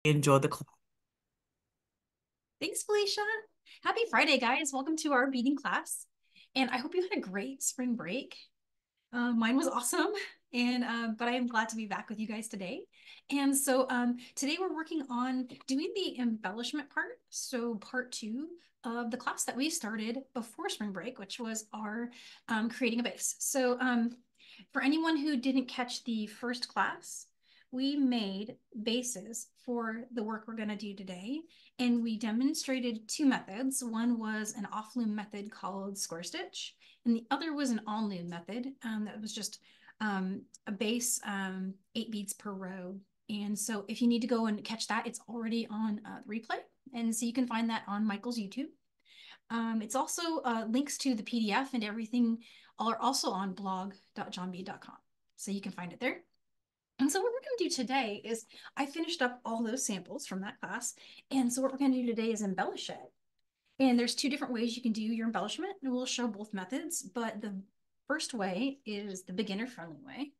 enjoy the class. Thanks, Felicia. Happy Friday, guys. Welcome to our beading class. And I hope you had a great spring break. Mine was awesome. But I am glad to be back with you guys today. Today we're working on doing the embellishment part. So part two of the class that we started before spring break, which was our creating a base. For anyone who didn't catch the first class, we made bases for the work we're going to do today. And we demonstrated two methods. One was an off loom method called square stitch, and the other was an on loom method that was just a base 8 beads per row. And so if you need to go and catch that, it's already on the replay. And so you can find that on Michael's YouTube. It's also links to the PDF and everything are also on blog.johnbead.com. So you can find it there. And so what we're going to do today is I finished up all those samples from that class. And so what we're going to do today is embellish it. And there's two different ways you can do your embellishment, and we'll show both methods. But the first way is the beginner friendly way,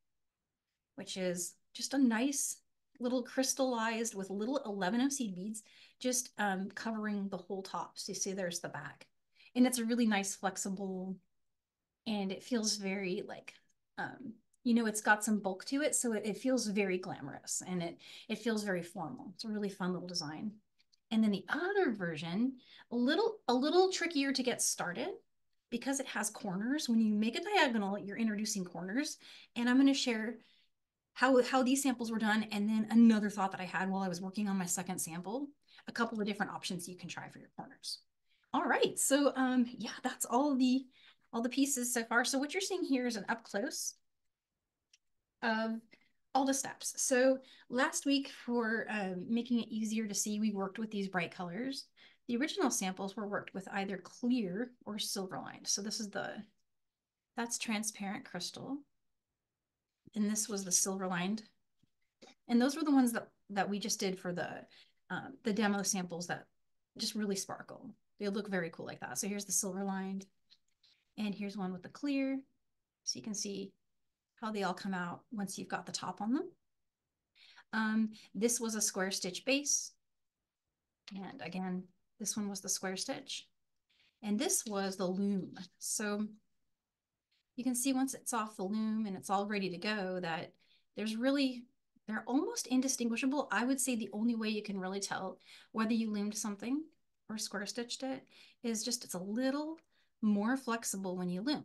which is just a nice little crystallized with little 11 seed beads, just covering the whole top. So you see there's the back. And it's a really nice, flexible, and it feels very like, it's got some bulk to it. So it feels very glamorous and it feels very formal. It's a really fun little design. And then the other version, a little trickier to get started because it has corners. When you make a diagonal, you're introducing corners. And I'm going to share how these samples were done. And then another thought that I had while I was working on my second sample, a couple of different options you can try for your corners. All right, so yeah, that's all the pieces so far. So what you're seeing here is an up close of all the steps. So last week, for making it easier to see, we worked with these bright colors. The original samples were worked with either clear or silver lined. So that's transparent crystal. And this was the silver lined. And those were the ones that we just did for the demo samples that just really sparkle. They look very cool like that. So here's the silver lined, and here's one with the clear. So you can see how they all come out once you've got the top on them. This was a square stitch base. And again, this one was the square stitch. And this was the loom. So you can see once it's off the loom and it's all ready to go that they're almost indistinguishable. I would say the only way you can really tell whether you loomed something or square stitched it is just it's a little more flexible when you loom.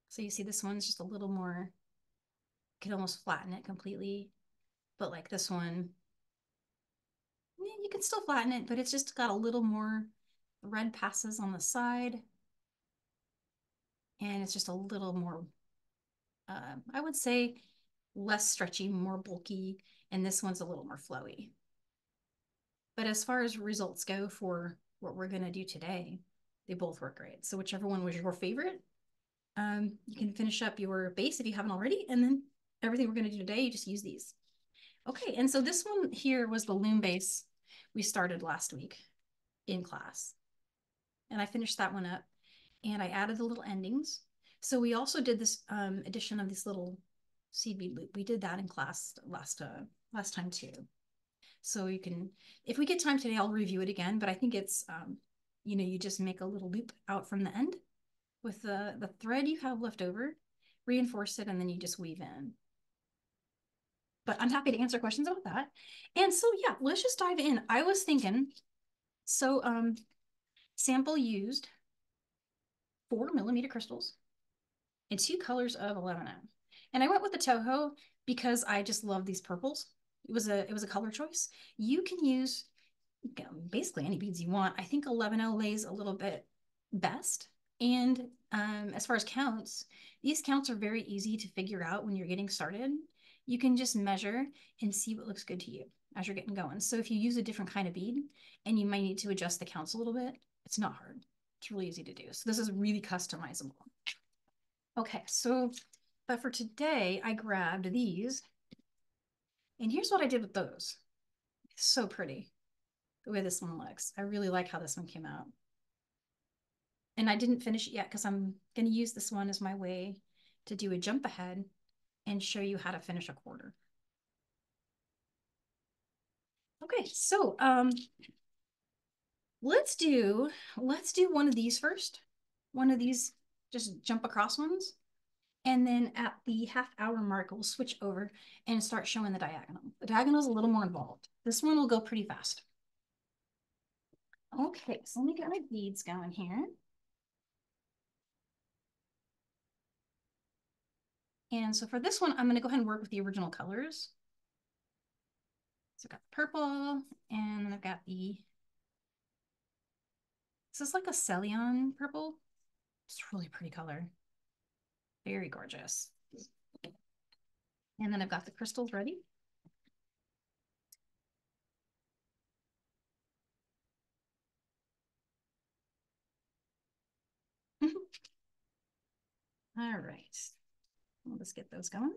So you see this one's just a little more, you can almost flatten it completely. But like this one, you can still flatten it, but it's just got a little more red passes on the side. And it's just a little more, I would say, less stretchy, more bulky. And this one's a little more flowy. But as far as results go for what we're going to do today, they both work great. So whichever one was your favorite, you can finish up your base if you haven't already. And then everything we're going to do today, you just use these. Okay, and so this one here was the loom base we started last week in class. And I finished that one up and I added the little endings. So we also did this addition of this little seed bead loop. We did that in class last time too. So you can, if we get time today, I'll review it again, but I think it's, you just make a little loop out from the end with the thread you have left over, reinforce it, and then you just weave in. But I'm happy to answer questions about that. And so, yeah, let's just dive in. I was thinking, so sample used 4 millimeter crystals and two colors of 11M. And I went with the Toho because I just love these purples. It was a color choice. You can use basically any beads you want. I think 11O lays a little bit best. And as far as counts, these counts are very easy to figure out when you're getting started. You can just measure and see what looks good to you as you're getting going. So if you use a different kind of bead and you might need to adjust the counts a little bit, it's not hard. It's really easy to do. So this is really customizable. Okay, but for today, I grabbed these. And here's what I did with those. It's so pretty the way this one looks. I really like how this one came out. And I didn't finish it yet because I'm going to use this one as my way to do a jump ahead and show you how to finish a quarter. Okay, so let's do one of these first. One of these just jump across ones. And then at the half-hour mark, we'll switch over and start showing the diagonal. The diagonal is a little more involved. This one will go pretty fast. Okay, so let me get my beads going here. And so for this one, I'm going to go ahead and work with the original colors. So I've got the purple, and then I've got this is like a Ceylon purple. It's a really pretty color. Very gorgeous. And then I've got the crystals ready. All right. Let's get those going.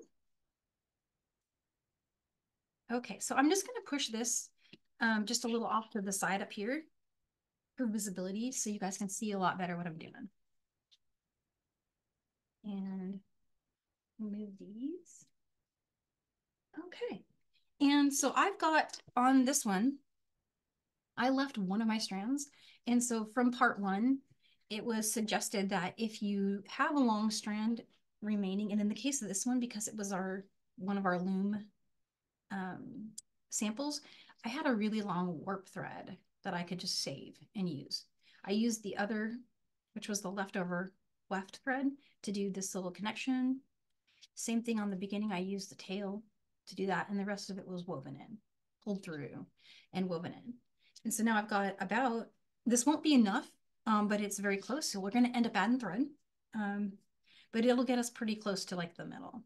Okay, so I'm just going to push this just a little off to the side up here for visibility so you guys can see a lot better what I'm doing. And move these. Okay. And so I've got on this one, I left one of my strands. And so from part one, it was suggested that if you have a long strand remaining, and in the case of this one, because it was one of our loom samples, I had a really long warp thread that I could just save and use. I used the other, which was the leftover weft thread, to do this little connection. Same thing on the beginning, I used the tail to do that, and the rest of it was woven in, pulled through and woven in. And so now I've got about, this won't be enough, but it's very close. So we're going to end up adding thread, but it'll get us pretty close to like the middle.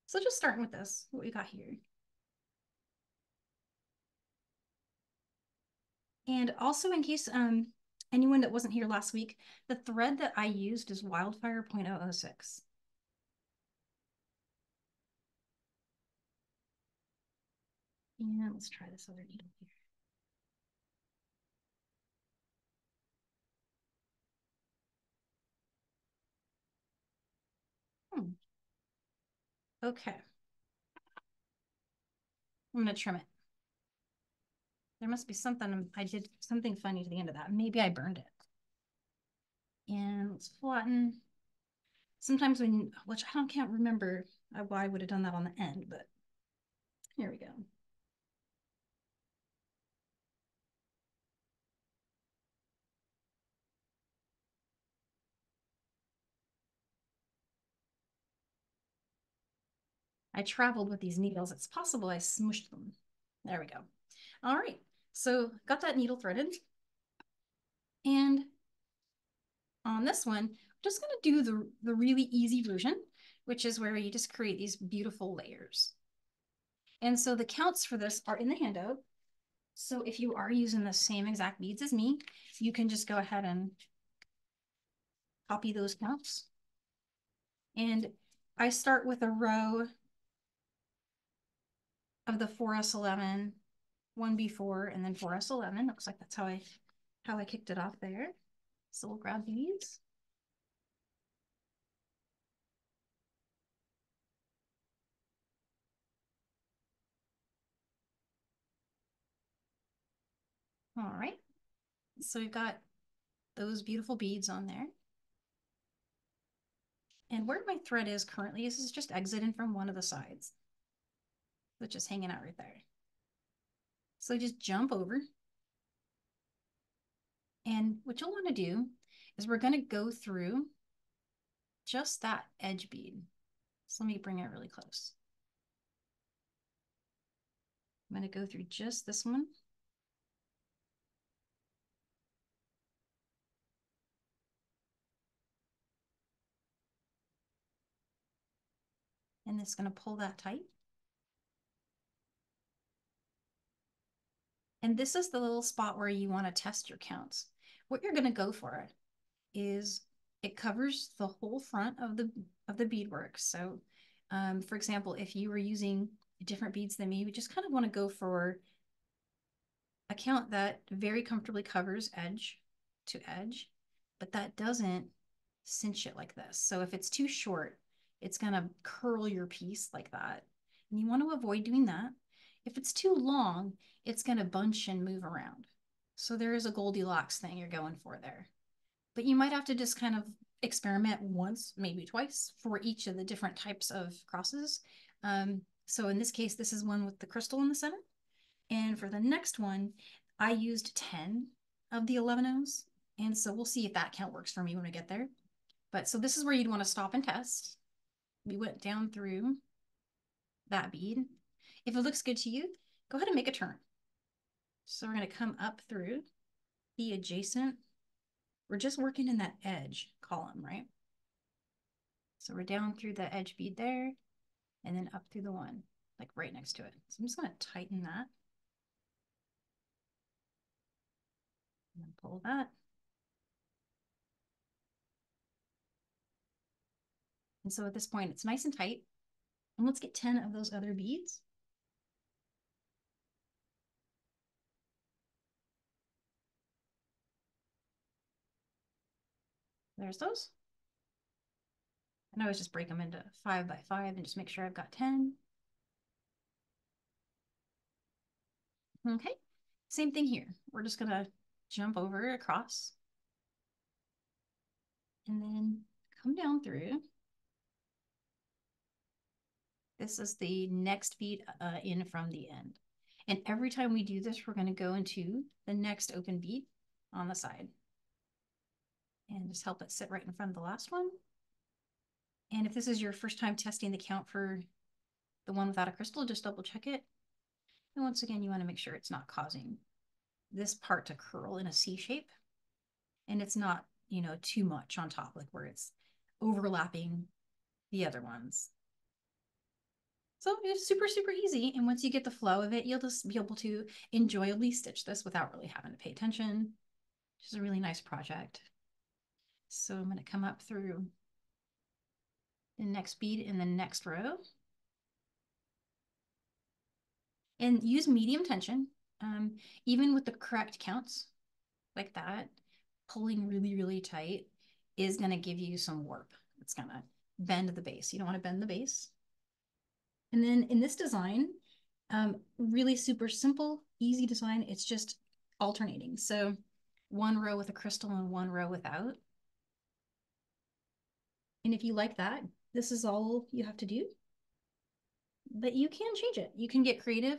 So just starting with this, what we got here. And also in case anyone that wasn't here last week, the thread that I used is Wildfire 0.006. And let's try this other needle here. Okay. I'm going to trim it. There must be something, I did something funny to the end of that. Maybe I burned it. And let's flatten. Sometimes which can't remember why I would have done that on the end, but here we go. I traveled with these needles. It's possible I smushed them. There we go. All right, so got that needle threaded. And on this one, I'm just gonna do the really easy version, which is where you just create these beautiful layers. And so the counts for this are in the handout. So if you are using the same exact beads as me, you can just go ahead and copy those counts. And I start with a row of the 4S11, 1B4, and then 4S11. Looks like that's how I kicked it off there. So we'll grab these. All right. So we've got those beautiful beads on there. And where my thread is currently, this is just exiting from one of the sides. So it's just hanging out right there. So just jump over. And what you'll want to do is we're going to go through just that edge bead. So let me bring it really close. I'm going to go through just this one. And it's going to pull that tight. And this is the little spot where you want to test your counts. What you're going to go for is it covers the whole front of the beadwork. So for example, if you were using different beads than me, you just kind of want to go for a count that very comfortably covers edge to edge, but that doesn't cinch it like this. So if it's too short, it's going to curl your piece like that. And you want to avoid doing that. If it's too long, it's going to bunch and move around. So there is a Goldilocks thing you're going for there. But you might have to just kind of experiment once, maybe twice for each of the different types of crosses. So in this case, this is one with the crystal in the center. And for the next one, I used 10 of the 11 O's. And so we'll see if that count works for me when we get there. But so this is where you'd want to stop and test. We went down through that bead. If it looks good to you, go ahead and make a turn. So we're going to come up through the adjacent. We're just working in that edge column, right? So we're down through the edge bead there and then up through the one, like right next to it. So I'm just going to tighten that. And then pull that. And so at this point, it's nice and tight. And let's get 10 of those other beads. There's those. And I always just break them into 5 by 5 and just make sure I've got 10. Okay, same thing here. We're just gonna jump over across and then come down through. This is the next bead in from the end. And every time we do this, we're gonna go into the next open bead on the side. And just help it sit right in front of the last one. And if this is your first time testing the count for the one without a crystal, just double check it. And once again, you wanna make sure it's not causing this part to curl in a C shape. And it's not, you know, too much on top, like where it's overlapping the other ones. So it's super, super easy. And once you get the flow of it, you'll just be able to enjoyably stitch this without really having to pay attention, which is a really nice project. So I'm going to come up through the next bead in the next row and use medium tension. Even with the correct counts like that, pulling really, really tight is going to give you some warp. It's going to bend the base. You don't want to bend the base. And then in this design, really super simple, easy design. It's just alternating. So one row with a crystal and one row without. And if you like that, this is all you have to do. But you can change it. You can get creative,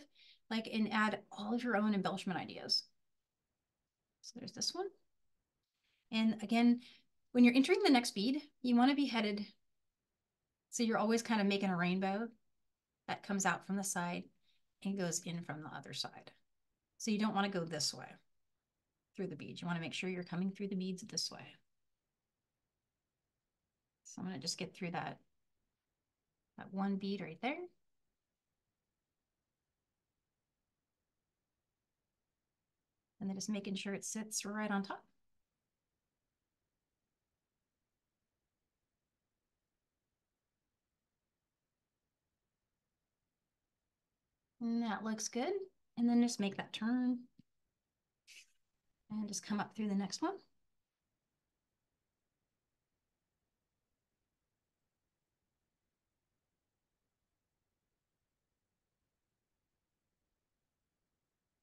like, and add all of your own embellishment ideas. So there's this one. And again, when you're entering the next bead, you want to be headed. So you're always kind of making a rainbow that comes out from the side and goes in from the other side. So you don't want to go this way through the beads. You want to make sure you're coming through the beads this way. So I'm going to just get through that one bead right there. And then just making sure it sits right on top. And that looks good. And then just make that turn and just come up through the next one.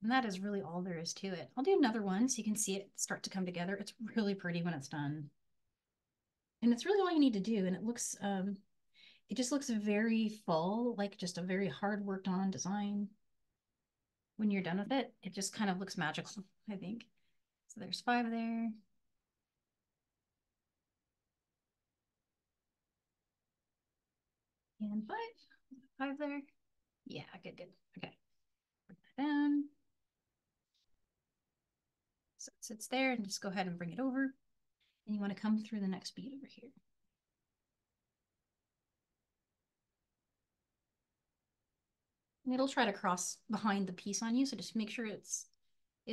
And that is really all there is to it. I'll do another one so you can see it start to come together. It's really pretty when it's done. And it's really all you need to do. And it just looks very full, like just a very hard worked on design. When you're done with it, it just kind of looks magical, I think. So there's 5 there. And 5. 5 there. Yeah, good, good. Okay. Bring that down. So it sits there and just go ahead and bring it over. And you want to come through the next bead over here. And it'll try to cross behind the piece on you. So just make sure it's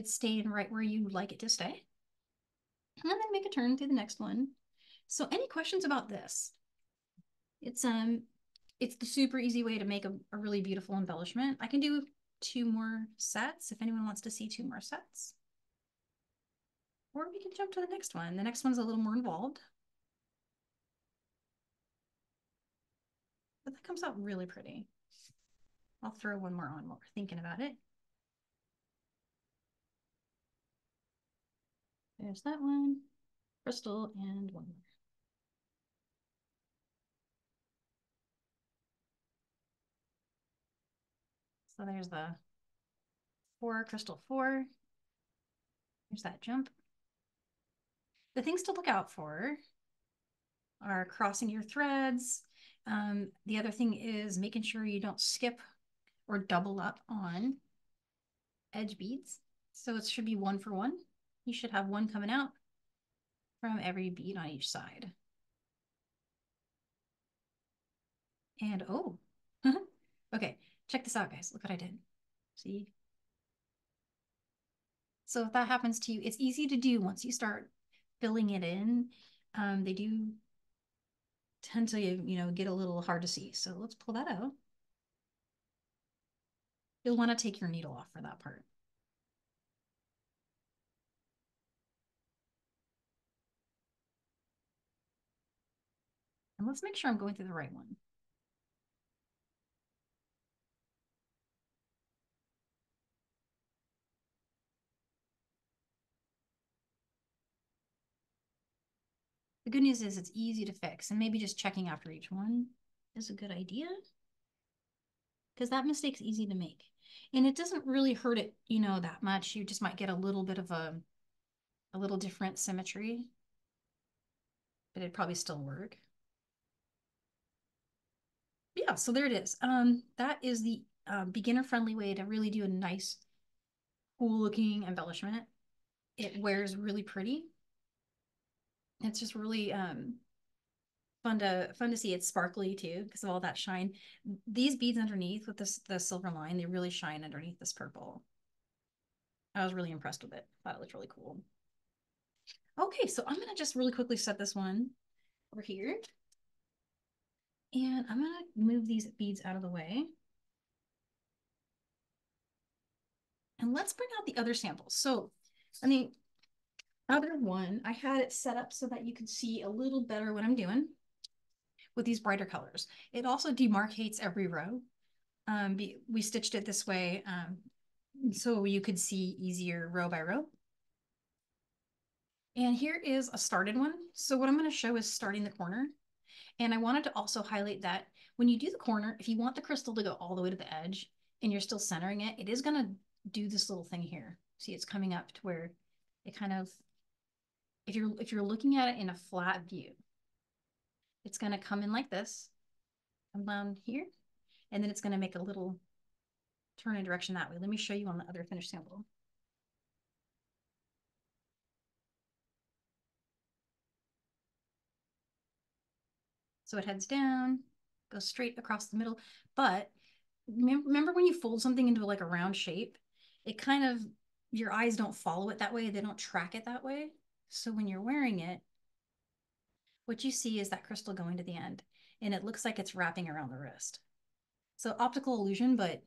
staying right where you would like it to stay. And then make a turn through the next one. So any questions about this? It's the super easy way to make a really beautiful embellishment. I can do 2 more sets if anyone wants to see 2 more sets. Or we can jump to the next one. The next one's a little more involved. But that comes out really pretty. I'll throw one more on while we're thinking about it. There's that one, crystal, and one more. So there's the 4, crystal 4. There's that jump. The things to look out for are crossing your threads. The other thing is making sure you don't skip or double up on edge beads. So it should be 1 for 1. You should have one coming out from every bead on each side. And oh, okay, check this out, guys. Look what I did. See? So if that happens to you, it's easy to do once you start filling it in. They do tend to, get a little hard to see. So let's pull that out. You'll want to take your needle off for that part. And let's make sure I'm going through the right one. The good news is it's easy to fix, and maybe just checking after each one is a good idea because that mistake's easy to make. And it doesn't really hurt it, that much. You just might get a little bit of a little different symmetry, but it'd probably still work. Yeah, so there it is. That is the beginner-friendly way to really do a nice, cool-looking embellishment. It wears really pretty. It's just really fun to see. It's sparkly too because of all that shine. These beads underneath with the silver line, they really shine underneath this purple. I was really impressed with it. Thought it looked really cool. Okay, so I'm gonna just really quickly set this one over here. And I'm gonna move these beads out of the way. And let's bring out the other samples. So, I mean, other one, I had it set up so that you could see a little better what I'm doing with these brighter colors. It also demarcates every row. We stitched it this way so you could see easier row by row. And here is a started one. So what I'm going to show is starting the corner. And I wanted to also highlight that when you do the corner, if you want the crystal to go all the way to the edge and you're still centering it, it is going to do this little thing here. See, it's coming up to where it kind of, if you're looking at it in a flat view, it's going to come in like this, come down here, and then it's going to make a little turn in direction that way. Let me show you on the other finished sample. So it heads down, goes straight across the middle. But remember when you fold something into like a round shape, it kind of, your eyes don't follow it that way. They don't track it that way. So when you're wearing it, what you see is that crystal going to the end and it looks like it's wrapping around the wrist. So optical illusion, but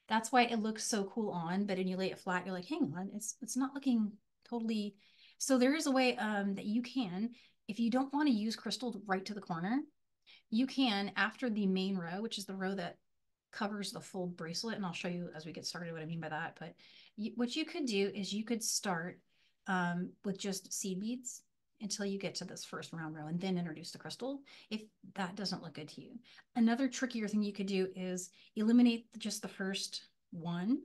that's why it looks so cool on, but when you lay it flat, you're like, hang on, it's not looking totally. So there is a way that you can, if you don't want to use crystal right to the corner, you can, after the main row, which is the row that covers the full bracelet, and I'll show you as we get started what I mean by that, but what you could do is you could start with just seed beads until you get to this first round row and then introduce the crystal if that doesn't look good to you. Another trickier thing you could do is eliminate just the first one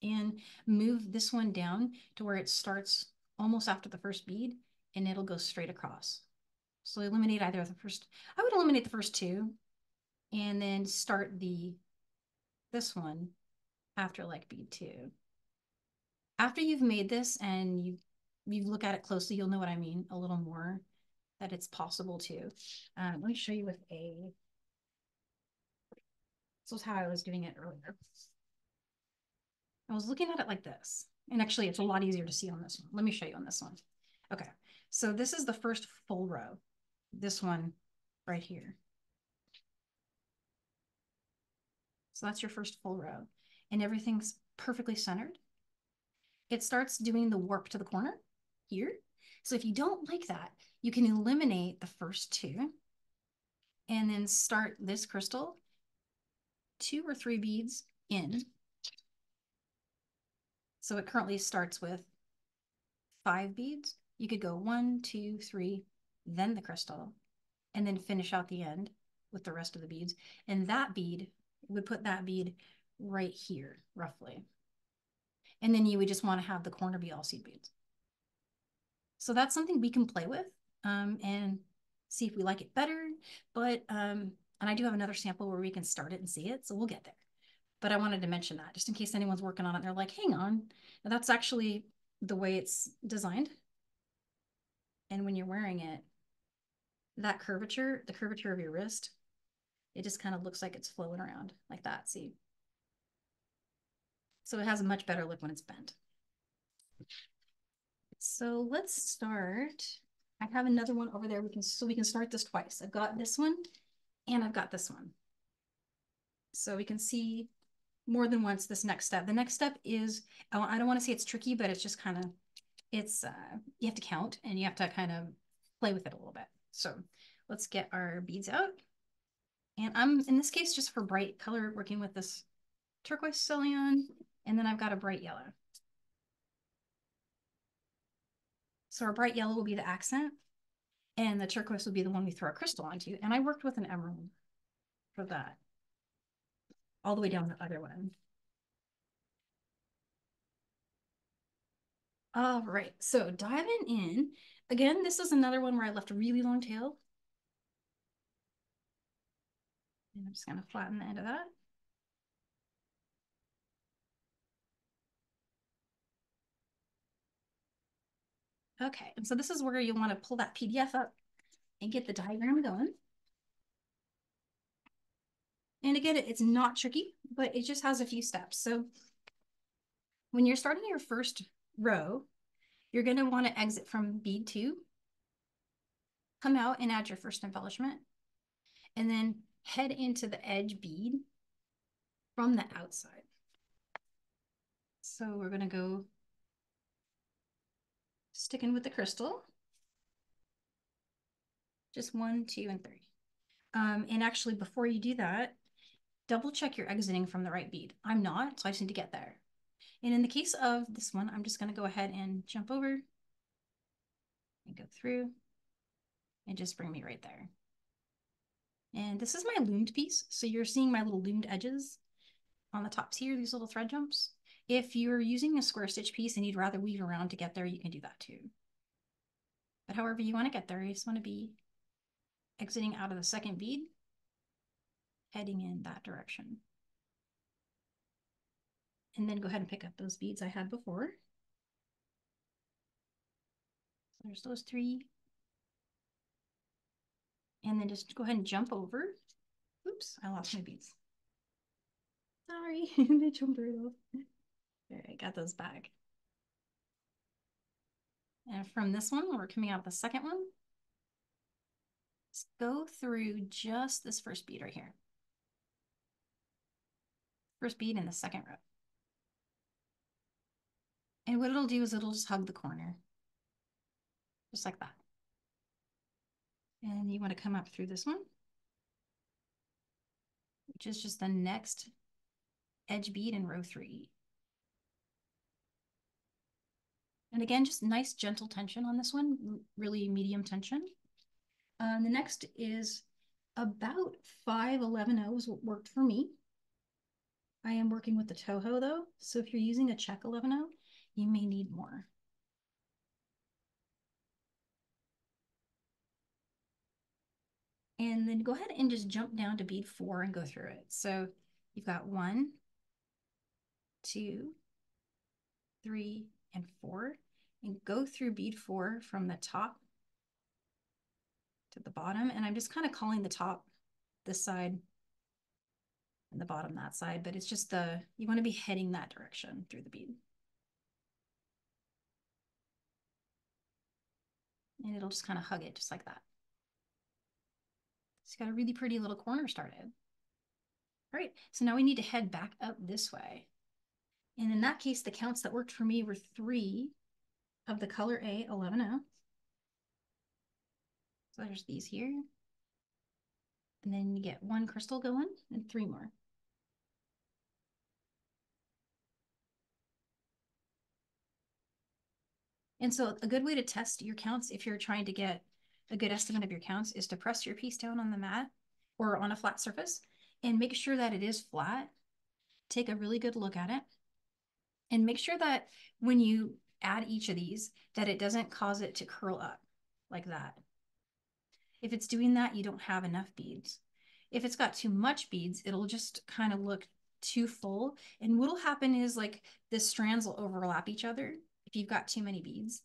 and move this one down to where it starts almost after the first bead and it'll go straight across. So eliminate either the first, I would eliminate the first two and then start this one after like bead 2. After you've made this and you look at it closely, you'll know what I mean a little more, that it's possible to. Let me show you with this was how I was doing it earlier. I was looking at it like this. And actually, it's a lot easier to see on this one. Let me show you on this one. Okay, so this is the first full row. This one right here. So that's your first full row. And everything's perfectly centered. It starts doing the warp to the corner here. So if you don't like that, you can eliminate the first 2 and then start this crystal 2 or 3 beads in. So it currently starts with 5 beads. You could go 1, 2, 3, then the crystal, and then finish out the end with the rest of the beads. And that bead would put that bead right here, roughly. And then you would just want to have the corner be all seed beads. So that's something we can play with and see if we like it better. But, and I do have another sample where we can start it and see it. So we'll get there. But I wanted to mention that just in case anyone's working on it. They're like, hang on, that's actually the way it's designed. And when you're wearing it, that curvature, the curvature of your wrist, it just kind of looks like it's flowing around like that. See? So it has a much better look when it's bent. So let's start. I have another one over there. So we can start this twice. I've got this one and I've got this one. So we can see more than once this next step. The next step is, I don't want to say it's tricky, but it's just kind of, it's, you have to count and you have to kind of play with it a little bit. So let's get our beads out. And I'm, in this case, just for bright color, working with this turquoise Ceylon, and then I've got a bright yellow. So our bright yellow will be the accent, and the turquoise will be the one we throw our crystal onto. And I worked with an emerald for that, all the way down the other one. All right, so diving in, again, this is another one where I left a really long tail. And I'm just gonna flatten the end of that. Okay, and so this is where you want to pull that PDF up and get the diagram going. And again, it's not tricky, but it just has a few steps. So when you're starting your first row, you're going to want to exit from bead 2, come out and add your first embellishment, and then head into the edge bead from the outside. So we're going to go sticking with the crystal. Just 1, 2, and 3. And actually, before you do that, double check you're exiting from the right bead. I'm not, so I just need to get there. And in the case of this one, I'm just going to go ahead and jump over and go through and just bring me right there. And this is my loomed piece. So you're seeing my little loomed edges on the tops here, these little thread jumps. If you're using a square stitch piece and you'd rather weave around to get there, you can do that too. But however you want to get there, you just want to be exiting out of the second bead, heading in that direction. And then go ahead and pick up those beads I had before. So there's those 3. And then just go ahead and jump over. Oops, I lost my beads. Sorry, they jumped right off. All right, got those back. And from this one, we're coming out of the second one. Let's go through just this first bead right here. First bead in the second row. And what it'll do is it'll just hug the corner. Just like that. And you want to come up through this one, which is just the next edge bead in row 3. And again, just nice gentle tension on this one, really medium tension. The next is about 5-11-0 is what worked for me. I am working with the Toho though, so if you're using a Czech 11-0, you may need more. And then go ahead and just jump down to bead 4 and go through it. So you've got 1, 2, 3, and 4, and go through bead 4 from the top to the bottom. And I'm just kind of calling the top this side and the bottom that side, but it's just you want to be heading that direction through the bead. And it'll just kind of hug it just like that. It's got a really pretty little corner started. All right, so now we need to head back up this way. And in that case, the counts that worked for me were 3 of the color A 11-0. So there's these here. And then you get 1 crystal going and 3 more. And so a good way to test your counts if you're trying to get a good estimate of your counts is to press your piece down on the mat or on a flat surface and make sure that it is flat. Take a really good look at it and make sure that when you add each of these, that it doesn't cause it to curl up like that. If it's doing that, you don't have enough beads. If it's got too much beads, it'll just kind of look too full. And what'll happen is like the strands will overlap each other if you've got too many beads.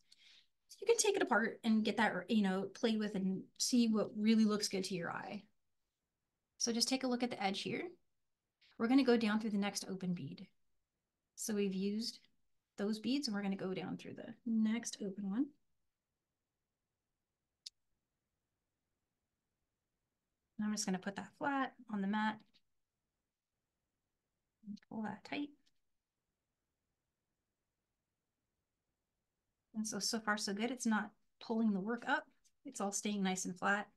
So you can take it apart and get that, play with and see what really looks good to your eye. So just take a look at the edge here. We're going to go down through the next open bead. So we've used those beads and we're going to go down through the next open one. And I'm just going to put that flat on the mat. Pull that tight. And so far so good. It's not pulling the work up. It's all staying nice and flat.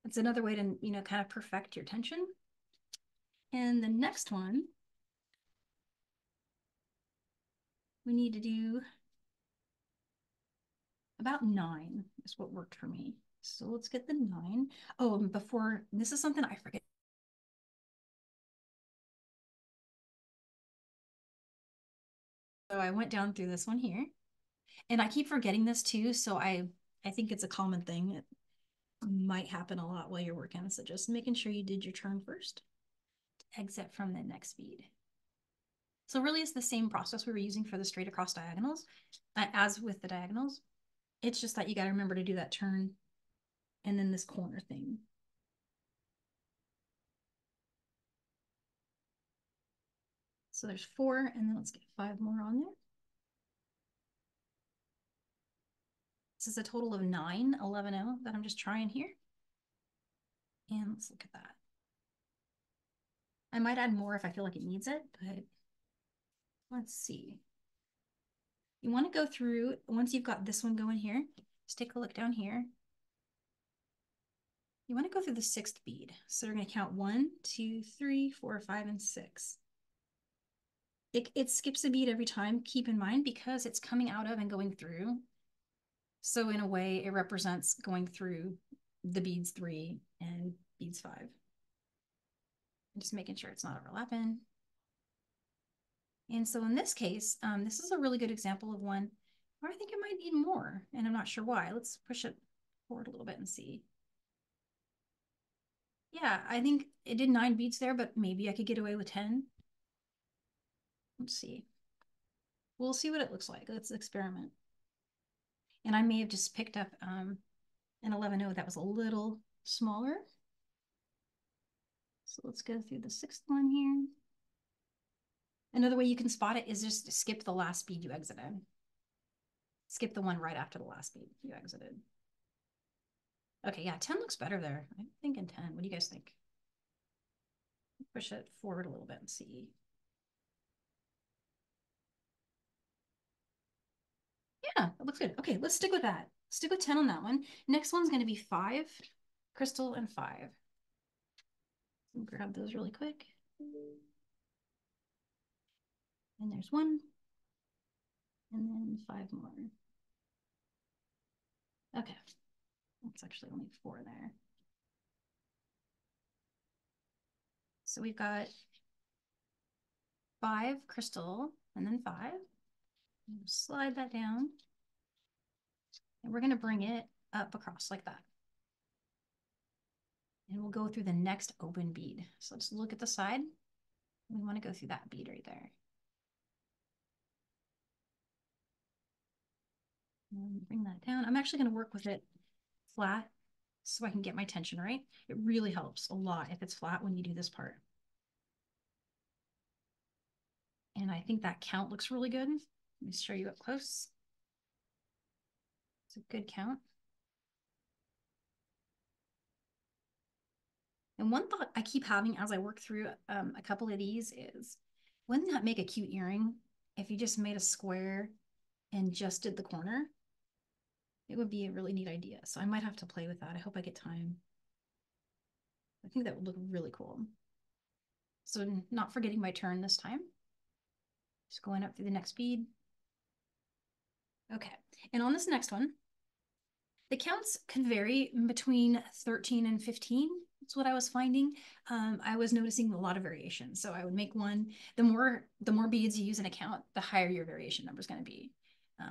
It's another way to, kind of perfect your tension. And the next one, we need to do about 9 is what worked for me. So let's get the 9. Oh, and before, this is something I forget. So I went down through this one here. And I keep forgetting this too, so I think it's a common thing. It might happen a lot while you're working. So just making sure you did your turn first. Exit from the next bead. So really it's the same process we were using for the straight across diagonals as with the diagonals. It's just that you got to remember to do that turn and then this corner thing. So there's 4 and then let's get 5 more on there. This is a total of 9, 11, 0 that I'm just trying here. And let's look at that. I might add more if I feel like it needs it, but let's see. You want to go through, once you've got this one going here, just take a look down here. You want to go through the 6th bead. So you're going to count 1, 2, 3, 4, 5, and 6. It skips a bead every time, keep in mind, because it's coming out of and going through. So in a way, it represents going through the beads 3 and beads 5. And just making sure it's not overlapping. And so in this case, this is a really good example of one where I think it might need more, and I'm not sure why. Let's push it forward a little bit and see. Yeah, I think it did 9 beads there, but maybe I could get away with 10. Let's see. We'll see what it looks like. Let's experiment. And I may have just picked up an 11-0 that was a little smaller. So let's go through the 6th one here. Another way you can spot it is just skip the last bead you exited. Skip the one right after the last bead you exited. Okay, yeah, 10 looks better there. I'm thinking 10. What do you guys think? Push it forward a little bit and see. Yeah, it looks good. Okay, let's stick with that. Stick with 10 on that one. Next one's going to be 5, crystal and 5. I'll grab those really quick. And there's 1. And then 5 more. Okay, that's actually only 4 there. So we've got 5 crystal and then 5. Slide that down. And we're going to bring it up across like that. And we'll go through the next open bead. So let's look at the side. We want to go through that bead right there. And bring that down. I'm actually going to work with it flat so I can get my tension right. It really helps a lot if it's flat when you do this part. And I think that count looks really good. Let me show you up close. It's a good count. And one thought I keep having as I work through a couple of these is, wouldn't that make a cute earring if you just made a square and just did the corner? It would be a really neat idea. So I might have to play with that. I hope I get time. I think that would look really cool. So not forgetting my turn this time. Just going up through the next bead. Okay, and on this next one, the counts can vary between 13 and 15. That's what I was finding. I was noticing a lot of variation. So I would make one, the more beads you use in a count, the higher your variation number is going to be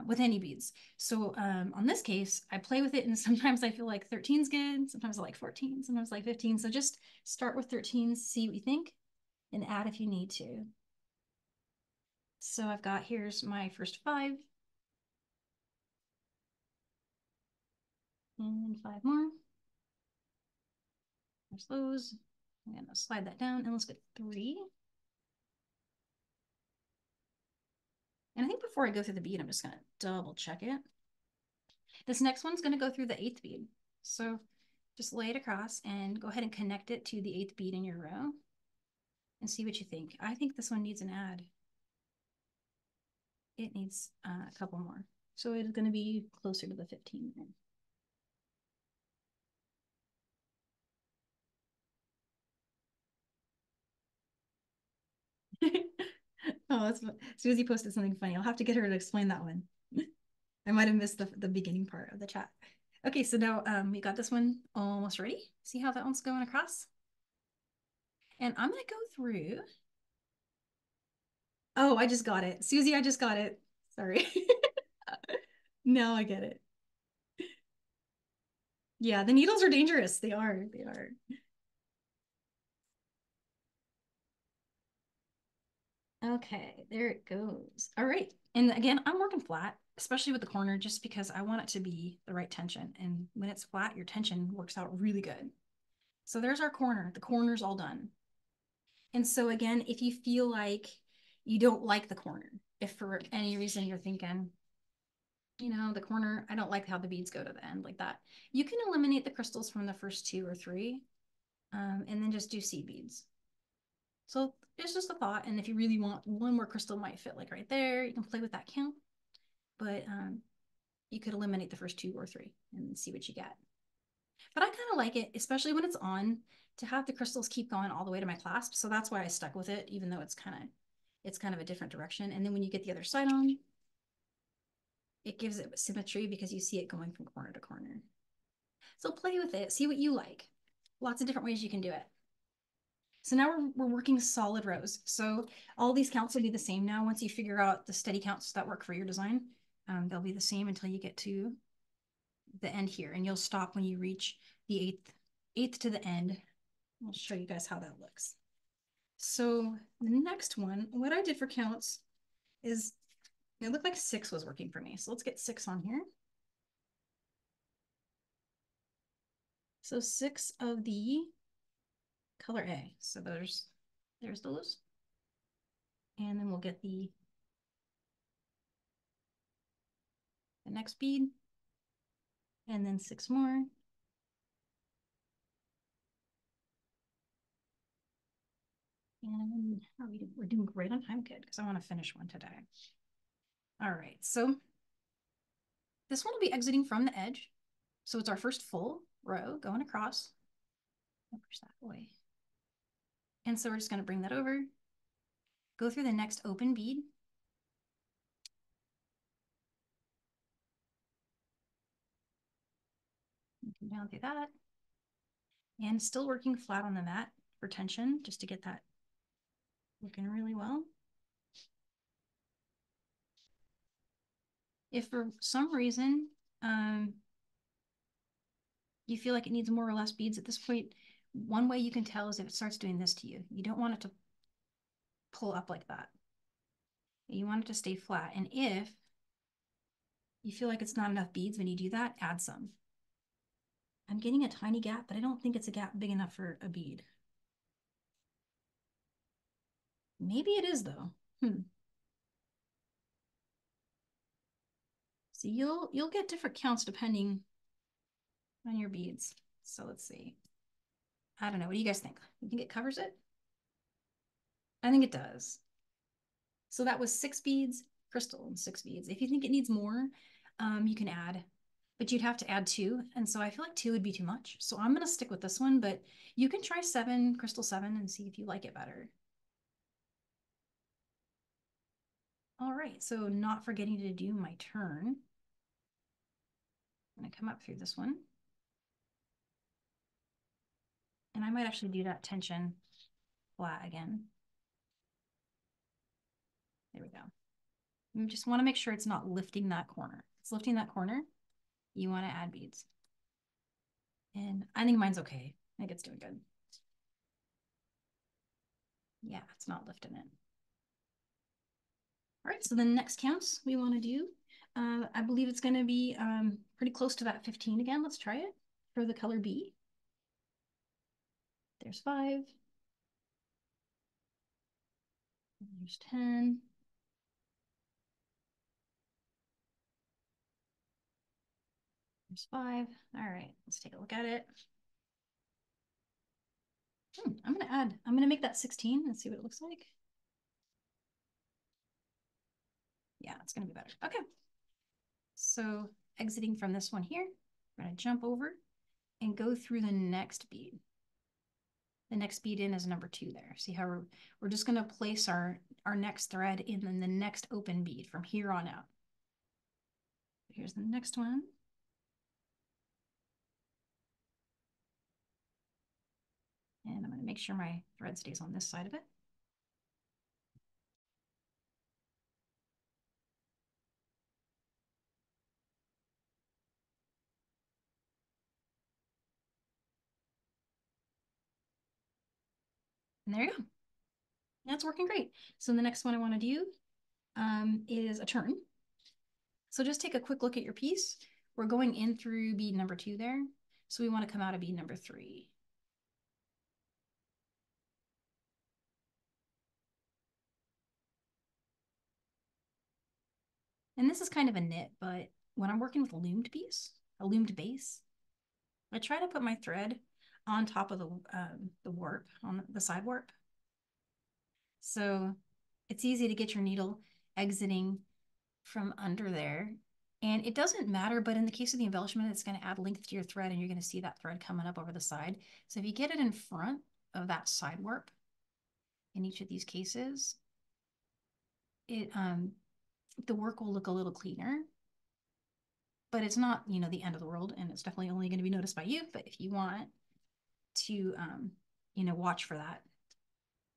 with any beads. So on this case, I play with it and sometimes I feel like 13 is good. Sometimes I like 14, sometimes I like 15. So just start with 13, see what you think, and add if you need to. So I've got, here's my first 5. And 5 more. There's those. I'm gonna slide that down and let's get 3. And I think before I go through the bead, I'm just gonna double check it. This next one's gonna go through the 8th bead. So just lay it across and go ahead and connect it to the 8th bead in your row and see what you think. I think this one needs an add. It needs a couple more. So it's gonna be closer to the 15 there. Oh, that's Susie posted something funny. I'll have to get her to explain that one. I might have missed the beginning part of the chat. Okay, so now we got this one almost ready. See how that one's going across? And I'm gonna go through. Oh, I just got it. Susie, I just got it. Sorry. No, I get it. Yeah, the needles are dangerous. They are. They are. Okay, there it goes. All right. And again, I'm working flat, especially with the corner, just because I want it to be the right tension. And when it's flat, your tension works out really good. So there's our corner. The corner's all done. And so again, if you feel like you don't like the corner, if for any reason you're thinking, the corner, I don't like how the beads go to the end like that, you can eliminate the crystals from the first 2 or 3, and then just do seed beads. So it's just a thought. And if you really want one more crystal might fit like right there, you can play with that count. But you could eliminate the first 2 or 3 and see what you get. But I kind of like it, especially when it's on, to have the crystals keep going all the way to my clasp. So that's why I stuck with it, even though it's kind of a different direction. And then when you get the other side on, it gives it symmetry because you see it going from corner to corner. So play with it, see what you like. Lots of different ways you can do it. So now we're working solid rows. So all these counts will be the same now. Once you figure out the steady counts that work for your design, they'll be the same until you get to the end here. And you'll stop when you reach the eighth to the end. I'll show you guys how that looks. So the next one, what I did for counts is, it looked like 6 was working for me. So let's get 6 on here. So 6 of the color A. So there's those. And then we'll get the next bead. And then 6 more. And we're doing great on time, kid, because I want to finish one today. All right, so this one will be exiting from the edge. So it's our first full row going across. I'll push that away. And so we're just going to bring that over, go through the next open bead. Come down through that. And still working flat on the mat for tension, just to get that working really well. If for some reason you feel like it needs more or less beads at this point, one way you can tell is if it starts doing this to you. You don't want it to pull up like that. You want it to stay flat. And if you feel like it's not enough beads when you do that, add some. I'm getting a tiny gap, but I don't think it's a gap big enough for a bead. Maybe it is though. So you'll get different counts depending on your beads. So let's see. I don't know. What do you guys think? You think it covers it? I think it does. So that was 6 beads, crystal, and 6 beads. If you think it needs more, you can add, but you'd have to add 2. And so I feel like 2 would be too much. So I'm going to stick with this one, but you can try 7, crystal 7, and see if you like it better. All right, so not forgetting to do my turn. I'm gonna come up through this one. And I might actually do that tension flat again. There we go. You just want to make sure it's not lifting that corner. If it's lifting that corner, you want to add beads. And I think mine's okay. I think it's doing good. Yeah, it's not lifting it. All right, so the next counts we want to do, I believe it's going to be pretty close to that 15 again. Let's try it for the color B. There's 5. There's 10. There's 5. All right, let's take a look at it. I'm going to make that 16 and see what it looks like. Yeah, it's going to be better. Okay. So exiting from this one here, we're going to jump over and go through the next bead. The next bead in is number 2 there. See how we're just going to place our next thread in the next open bead from here on out. Here's the next one. And I'm going to make sure my thread stays on this side of it. And there you go. That's working great. So the next one I want to do is a turn. So just take a quick look at your piece. We're going in through bead number 2 there. So we want to come out of bead number 3. And this is kind of a knit, but when I'm working with a loomed base, I try to put my thread on top of the warp, on the side warp. So it's easy to get your needle exiting from under there. And it doesn't matter, but in the case of the embellishment, it's going to add length to your thread and you're going to see that thread coming up over the side. So if you get it in front of that side warp in each of these cases, the work will look a little cleaner, but it's not, the end of the world, and it's definitely only going to be noticed by you. But if you want to, watch for that,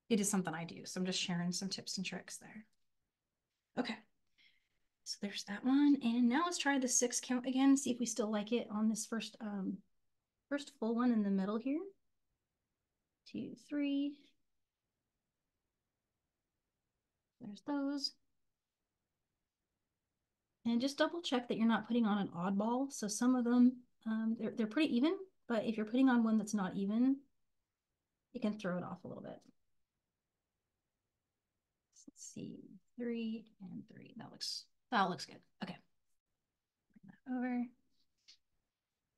it is something I do. So I'm just sharing some tips and tricks there. Okay. So there's that one. And now let's try the 6 count again, see if we still like it on this first full one in the middle here. 2, 3. There's those. And just double check that you're not putting on an oddball. So some of them, they're pretty even, but if you're putting on one that's not even, it can throw it off a little bit. So let's see, 3 and 3. That looks good. Okay. Bring that over.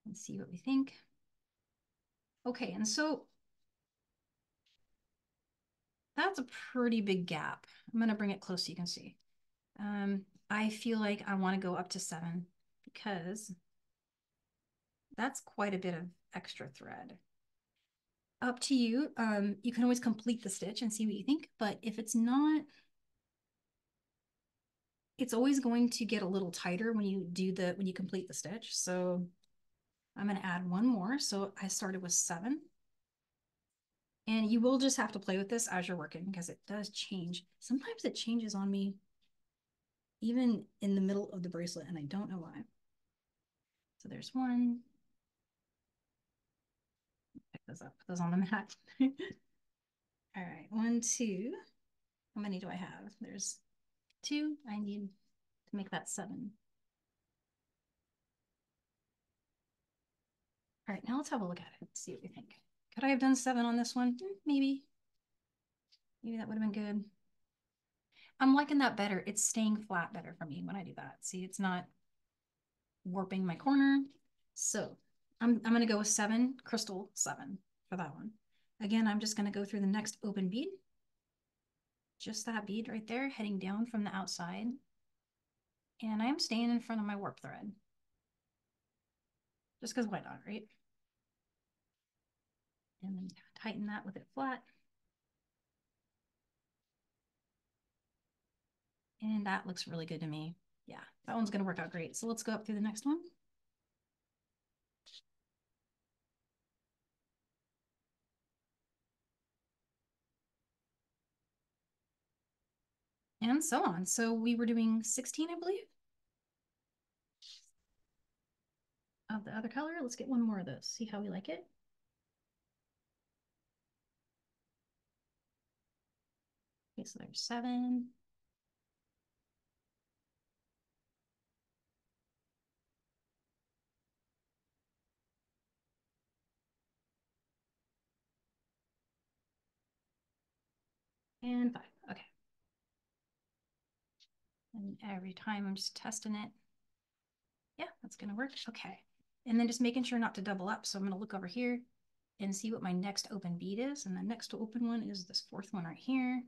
Let's see what we think. Okay, and so that's a pretty big gap. I'm going to bring it close so you can see. I feel like I want to go up to 7 because that's quite a bit of extra thread. Up to you. You can always complete the stitch and see what you think, but if it's not, it's always going to get a little tighter when you complete the stitch. So I'm going to add 1 more. So I started with 7. And you will just have to play with this as you're working because it does change. Sometimes it changes on me even in the middle of the bracelet, and I don't know why. So there's 1. Pick those up, put those on the mat. All right, 1, 2. How many do I have? There's 2. I need to make that 7. All right, now let's have a look at it. See what we think. Could I have done 7 on this one? Maybe. Maybe that would have been good. I'm liking that better. It's staying flat better for me when I do that. See, it's not warping my corner. So I'm going to go with 7, crystal 7 for that one. Again, I'm just going to go through the next open bead. Just that bead right there, heading down from the outside. And I am staying in front of my warp thread. Just because why not, right? And then tighten that with it flat. And that looks really good to me. Yeah, that one's going to work out great. So let's go up through the next one. and so on. So we were doing 16, I believe, of the other color. Let's get one more of those, see how we like it. Okay, so there's 7. And 5. Okay. And every time I'm just testing it. Yeah, that's gonna work. Okay. And then just making sure not to double up. So I'm gonna look over here and see what my next open bead is. And the next open one is this 4th one right here.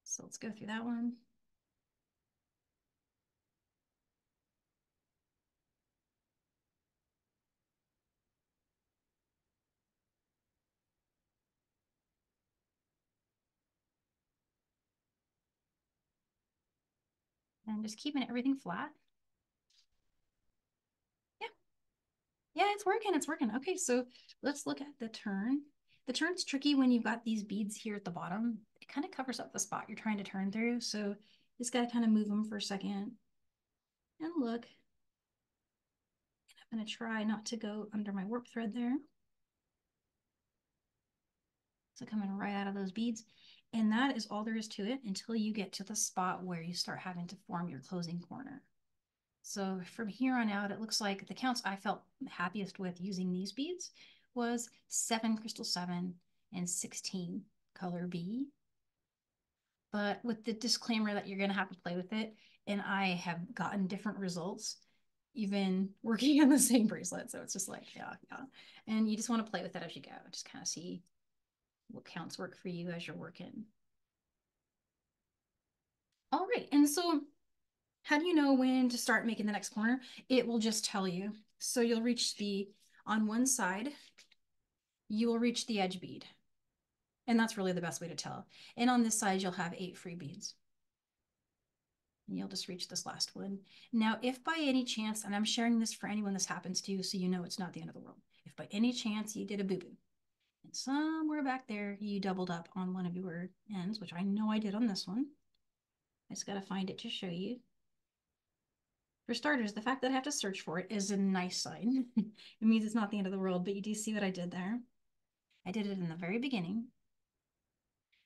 So let's go through that one. And just keeping everything flat. Yeah. Yeah, it's working. It's working. Okay, so let's look at the turn. The turn's tricky when you've got these beads here at the bottom. It kind of covers up the spot you're trying to turn through. So you just got to kind of move them for a second and look. And I'm going to try not to go under my warp thread there. So coming right out of those beads. And that is all there is to it until you get to the spot where you start having to form your closing corner. So from here on out, it looks like the counts I felt happiest with using these beads was 7 crystal 7 and 16 color B. But with the disclaimer that you're going to have to play with it, and I have gotten different results even working on the same bracelet. So it's just like, yeah. And you just want to play with it as you go. Just kind of see what counts work for you as you're working. All right. And so how do you know when to start making the next corner? It will just tell you. So you'll reach on one side, you will reach the edge bead. And that's really the best way to tell. And on this side, you'll have 8 free beads. And you'll just reach this last one. Now, if by any chance, and I'm sharing this for anyone this happens to, so you know it's not the end of the world. If by any chance you did a boo-boo, and somewhere back there you doubled up on one of your ends, which I know I did on this one. I just got to find it to show you. For starters, the fact that I have to search for it is a nice sign. It means it's not the end of the world, but you do see what I did there. I did it in the very beginning.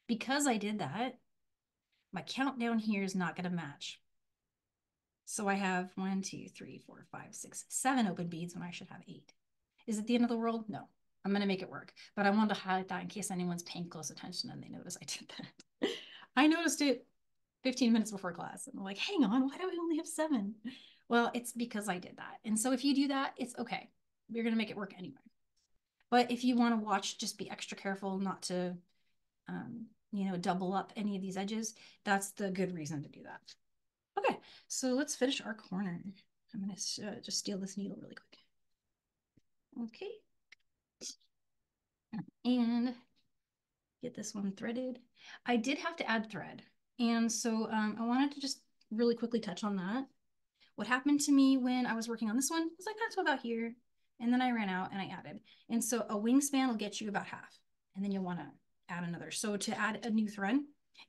Because I did that, my count down here is not going to match. So I have 1, 2, 3, 4, 5, 6, 7 open beads when I should have 8. Is it the end of the world? No. I'm going to make it work. But I wanted to highlight that in case anyone's paying close attention and they notice I did that. I noticed it 15 minutes before class. And I'm like, hang on, why do we only have 7? Well, it's because I did that. And so if you do that, it's okay. You're going to make it work anyway. But if you want to watch, just be extra careful not to, double up any of these edges. That's the good reason to do that. Okay, so let's finish our corner. I'm going to just steal this needle really quick. Okay. And get this one threaded. I did have to add thread. And so I wanted to just really quickly touch on that. What happened to me when I was working on this one was I got to about here, and then I ran out and I added. And so a wingspan will get you about half, and then you'll want to add another. So to add a new thread,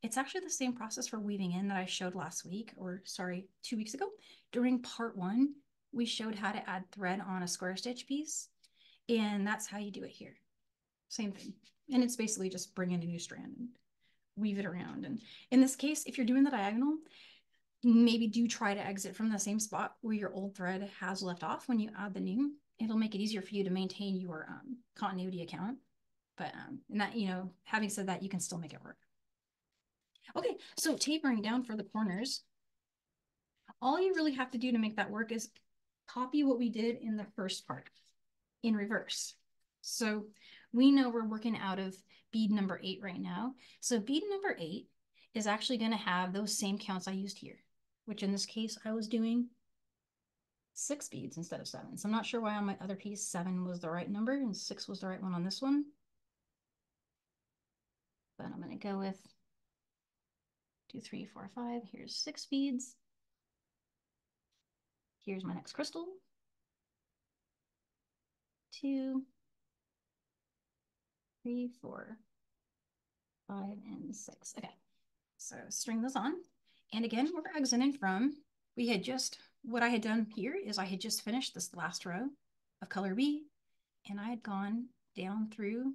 it's actually the same process for weaving in that I showed last week, or sorry, 2 weeks ago. During part 1, we showed how to add thread on a square stitch piece, and that's how you do it here. Same thing. And it's basically just bring in a new strand and weave it around. And in this case, if you're doing the diagonal, maybe do try to exit from the same spot where your old thread has left off when you add the new. It'll make it easier for you to maintain your continuity account. But and that, having said that, you can still make it work. Okay, so tapering down for the corners. All you really have to do to make that work is copy what we did in the first part in reverse. So we know we're working out of bead number 8 right now. So bead number 8 is actually going to have those same counts I used here, which in this case I was doing 6 beads instead of 7. So I'm not sure why on my other piece 7 was the right number and 6 was the right one on this one. But I'm going to go with 2, 3, 4, 5. Here's 6 beads. Here's my next crystal. 2, 3, 4, 5, and 6. Okay. So string those on. And again, we're exiting from, what I had done here is I had just finished this last row of color B, and I had gone down through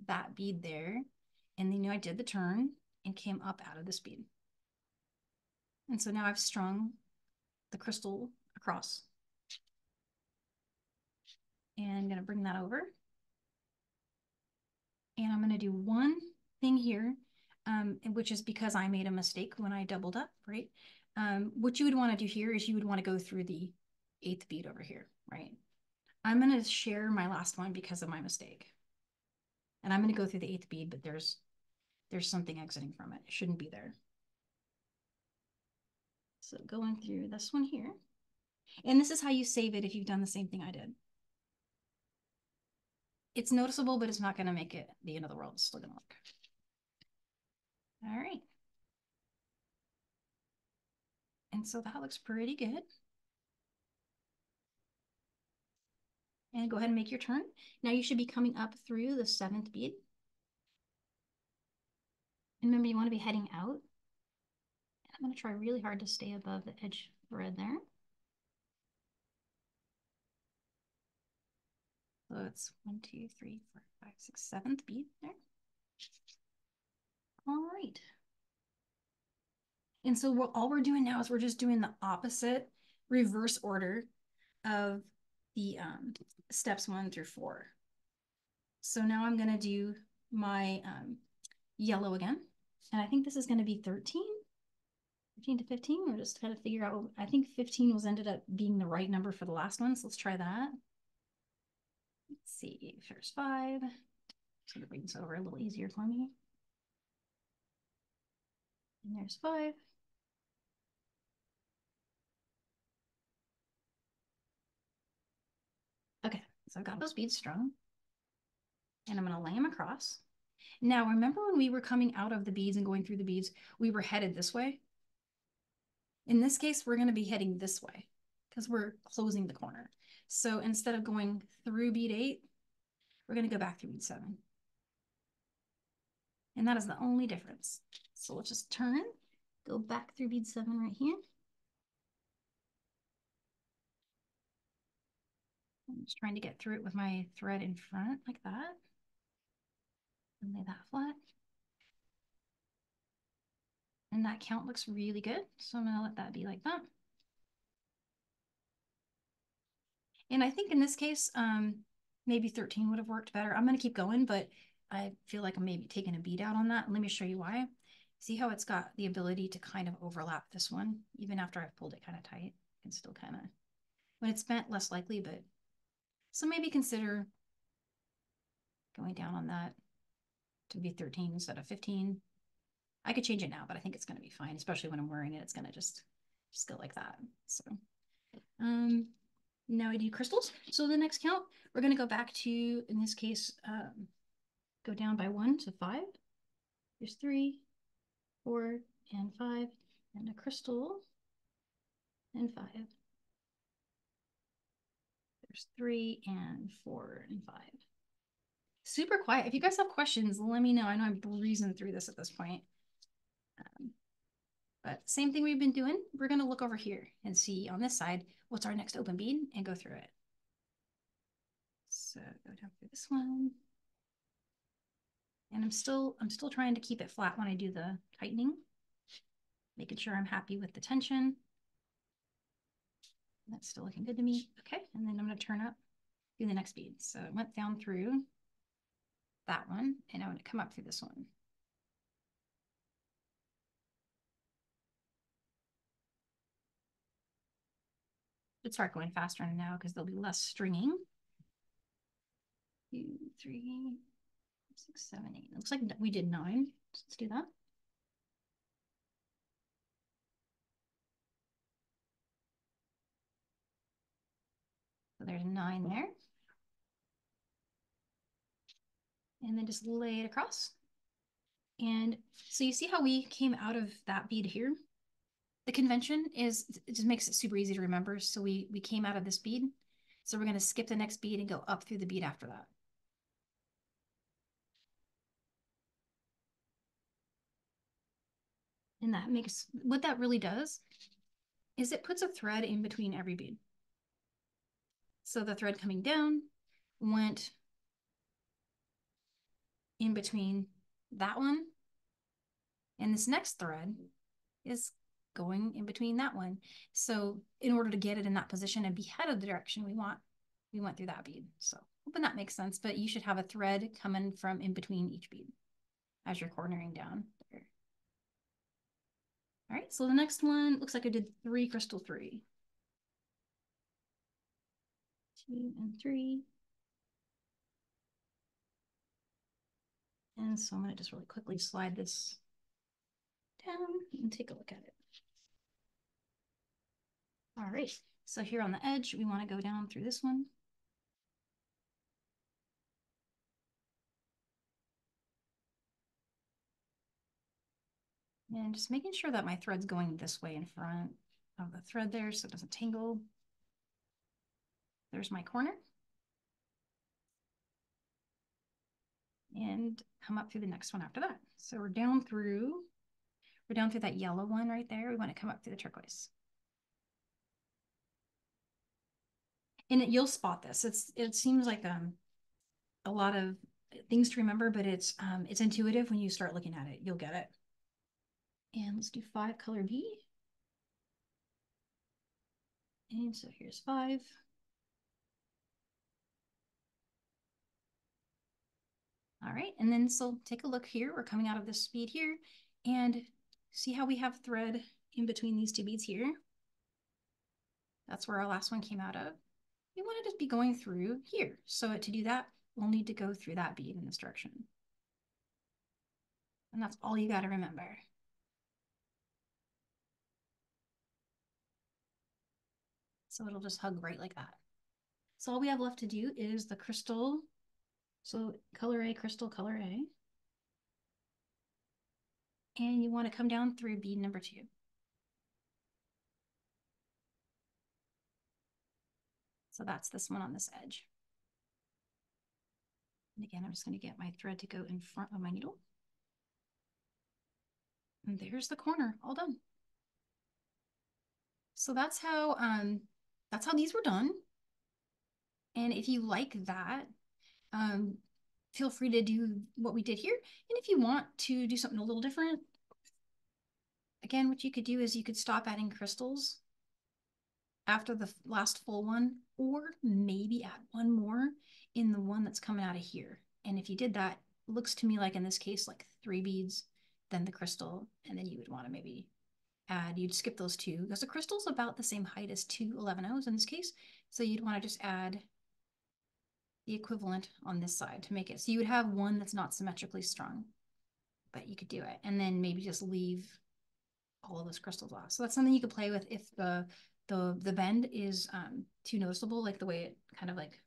that bead there, and then I did the turn and came up out of this bead. And so now I've strung the crystal across. And I'm gonna bring that over. And I'm gonna do one thing here, which is because I made a mistake when I doubled up, right? What you would wanna do here is you would wanna go through the 8th bead over here, right? I'm gonna share my last one because of my mistake. And I'm gonna go through the 8th bead, but there's something exiting from it. It shouldn't be there. So going through this one here. And this is how you save it if you've done the same thing I did. It's noticeable, but it's not gonna make it the end of the world. It's still gonna look. All right. And so that looks pretty good. And go ahead and make your turn. Now you should be coming up through the 7th bead. And remember, you want to be heading out. And I'm going to try really hard to stay above the edge thread there. So it's 1, 2, 3, 4, 5, 6, 7th bead there. All right. And so all we're doing now is we're just doing the opposite reverse order of the steps 1 through 4. So now I'm going to do my yellow again. And I think this is going to be 13 to 15. We're just trying to figure out, I think 15 was ended up being the right number for the last one. So let's try that. Let's see, there's 5. Sort of bring this over a little easier for me. And there's 5. Okay, so I've got those beads strung. And I'm gonna lay them across. Now, remember when we were coming out of the beads and going through the beads, we were headed this way? In this case, we're gonna be heading this way because we're closing the corner. So instead of going through bead 8, we're gonna go back through bead 7. And that is the only difference. So let's just turn, go back through bead 7 right here. I'm just trying to get through it with my thread in front like that. And lay that flat. And that count looks really good. So I'm gonna let that be like that. And I think in this case, maybe 13 would have worked better. I'm gonna keep going, but I feel like I'm maybe taking a bead out on that. Let me show you why. See how it's got the ability to kind of overlap this one, even after I've pulled it kind of tight. I can still kind of, when it's bent, less likely, but so maybe consider going down on that to be 13 instead of 15. I could change it now, but I think it's gonna be fine, especially when I'm wearing it. It's gonna just go like that. So now I do crystals. So the next count, we're gonna go back to, in this case, go down by 1 to 5. There's 3, 4, and 5, and a crystal, and 5. There's 3 and 4 and 5. Super quiet. If you guys have questions, let me know. I know I'm breezing through this at this point. But same thing we've been doing. We're going to look over here and see on this side what's our next open bead and go through it. So go down through this one. And I'm still trying to keep it flat when I do the tightening, making sure I'm happy with the tension. That's still looking good to me. Okay, and then I'm going to turn up, do the next bead. So it went down through that one, and I'm going to come up through this one. Should start going faster now because there'll be less stringing. 2, 3, 6, 7, 8. It looks like we did 9. Let's do that. So there's 9 there. And then just lay it across. And so you see how we came out of that bead here? The convention is, it just makes it super easy to remember. So we came out of this bead. So we're going to skip the next bead and go up through the bead after that. And that makes, what that really does is it puts a thread in between every bead. So the thread coming down went in between that one, and this next thread is going in between that one. So in order to get it in that position and be headed the direction we want, we went through that bead. So hoping that makes sense, but you should have a thread coming from in between each bead as you're cornering down there. All right, so the next one looks like I did 3 crystal 3. 2 and 3. And so I'm going to just really quickly slide this down and take a look at it. All right, so here on the edge, we want to go down through this one. And just making sure that my thread's going this way in front of the thread there so it doesn't tangle. There's my corner. And come up through the next one after that. So we're down through that yellow one right there. We want to come up through the turquoise. And you'll spot this. It seems like a lot of things to remember, but it's intuitive when you start looking at it. You'll get it. And let's do 5 color B. And so here's 5. All right, and then so take a look here. We're coming out of this bead here, and see how we have thread in between these 2 beads here? That's where our last one came out of. We want to just be going through here. So to do that, we'll need to go through that bead in this direction. And that's all you got to remember. So it'll just hug right like that. So all we have left to do is the crystal. So color A, crystal, color A. And you want to come down through bead number 2. So that's this one on this edge. And again, I'm just going to get my thread to go in front of my needle. And there's the corner, all done. So that's how these were done. And if you like that, feel free to do what we did here. And if you want to do something a little different, again, what you could do is you could stop adding crystals after the last full one, or maybe add one more in the one that's coming out of here. And if you did that, it looks to me like in this case, like 3 beads, then the crystal, and then you would want to maybe add, you'd skip those 2 because the crystal's about the same height as 2 11-0s in this case. So you'd want to just add the equivalent on this side to make it. So you would have one that's not symmetrically strung, but you could do it. And then maybe just leave all of those crystals off. So that's something you could play with if the bend is too noticeable, like the way it kind of like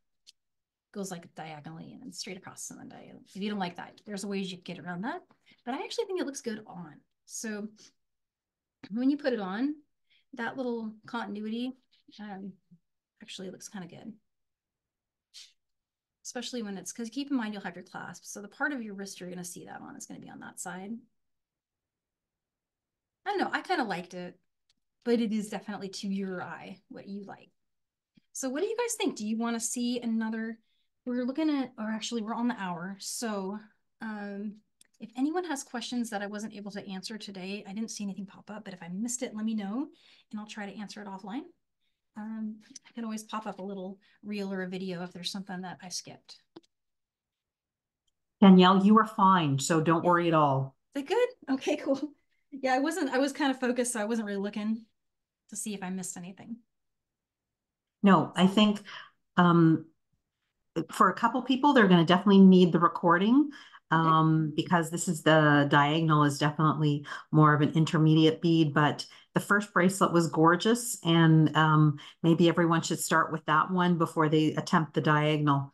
goes like diagonally and straight across and then diagonally. If you don't like that, there's ways you can get around that. But I actually think it looks good on. So when you put it on, that little continuity actually looks kind of good. Especially when it's, because keep in mind you'll have your clasp. So the part of your wrist you're going to see that on is going to be on that side. I don't know, I kind of liked it, but it is definitely to your eye what you like. So what do you guys think? Do you want to see another? We're looking at, or actually we're on the hour. So if anyone has questions that I wasn't able to answer today, I didn't see anything pop up, but if I missed it, let me know and I'll try to answer it offline. I can always pop up a little reel or a video if there's something that I skipped. Danielle, you were fine, so don't worry at all. Is it good? Okay, cool. Yeah, I was kind of focused, so I wasn't really looking to see if I missed anything. No, I think for a couple people, they're going to definitely need the recording because this is the diagonal is definitely more of an intermediate bead, but the first bracelet was gorgeous. And maybe everyone should start with that one before they attempt the diagonal.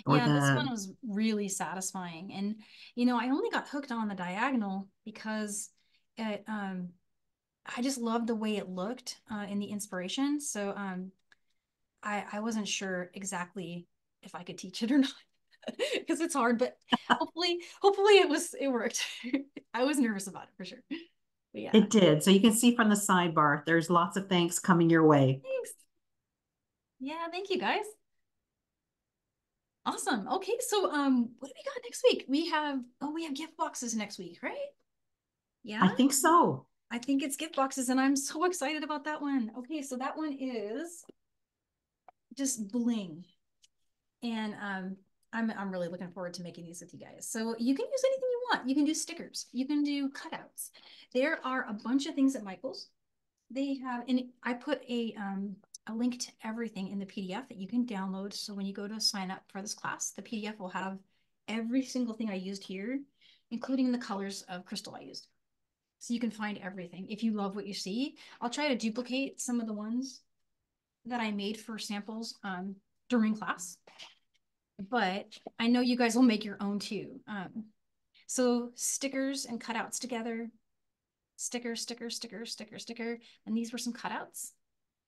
Yeah, this one was really satisfying. And, you know, I only got hooked on the diagonal because it, I just loved the way it looked in the inspiration. So I wasn't sure exactly if I could teach it or not because it's hard, but hopefully it worked. I was nervous about it for sure. But yeah, It did. So you can see from the sidebar, there's lots of thanks coming your way. thanks. Yeah, thank you guys. Awesome. Okay, so what do we got next week? We have gift boxes next week, right? I Yeah, think so. I think it's gift boxes, and I'm so excited about that one. Okay, so that one is just bling. And I'm really looking forward to making these with you guys. So you can use anything you want. You can do stickers, you can do cutouts. There are a bunch of things at Michael's. They have, and I put a link to everything in the PDF that you can download. So when you go to sign up for this class, the PDF will have every single thing I used here, including the colors of crystal I used. So you can find everything. If you love what you see, I'll try to duplicate some of the ones that I made for samples during class, but I know you guys will make your own too. So stickers and cutouts together, sticker, sticker, sticker, sticker, sticker. And these were some cutouts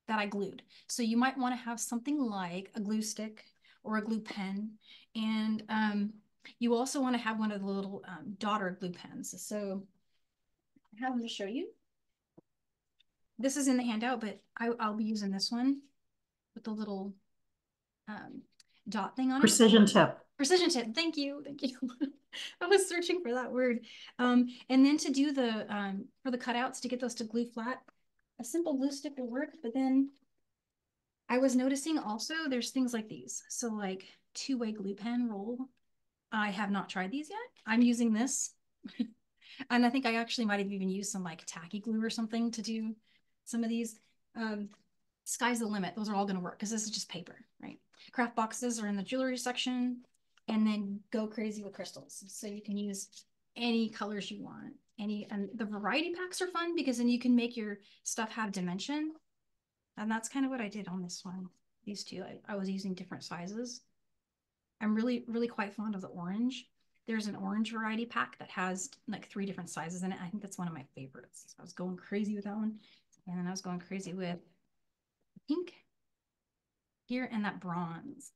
that I glued. So you might want to have something like a glue stick or a glue pen. And you also want to have one of the little daughter glue pens. So I have them to show you. This is in the handout, but I'll be using this one with the little dot thing on it. Precision tip. Precision tip. Thank you. Thank you. I was searching for that word. And then to do the for the cutouts, to get those to glue flat, a simple glue stick will work. But then I was noticing also there's things like these. So like two-way glue pen roll. I have not tried these yet. I'm using this. And I think I actually might have even used some like tacky glue or something to do some of these. Sky's the limit. Those are all going to work because this is just paper, right? Craft boxes are in the jewelry section, and then go crazy with crystals. So you can use any colors you want. And the variety packs are fun because then you can make your stuff have dimension. And that's kind of what I did on this one. These two, I was using different sizes. I'm really, really quite fond of the orange. There's an orange variety pack that has like 3 different sizes in it. I think that's one of my favorites. So I was going crazy with that one. And then I was going crazy with pink here and that bronze.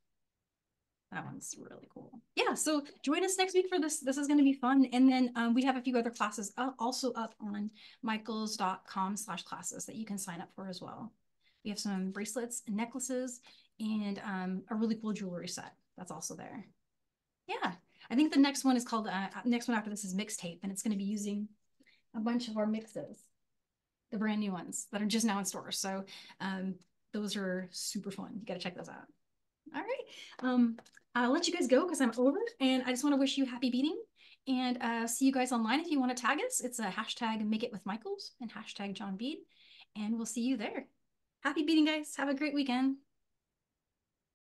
That one's really cool. Yeah, so join us next week for this. This is going to be fun. And then we have a few other classes also up on michaels.com/classes that you can sign up for as well. We have some bracelets and necklaces and a really cool jewelry set that's also there. Yeah, I think the next one is called, next one after this is mixtape, and it's going to be using a bunch of our mixes, the brand new ones that are just now in stores. So those are super fun. You got to check those out. All right. I'll let you guys go because I'm over, and I just want to wish you happy beading, and see you guys online if you want to tag us. It's a hashtag Make It With Michaels and hashtag John Bead, and we'll see you there. Happy beading, guys. Have a great weekend.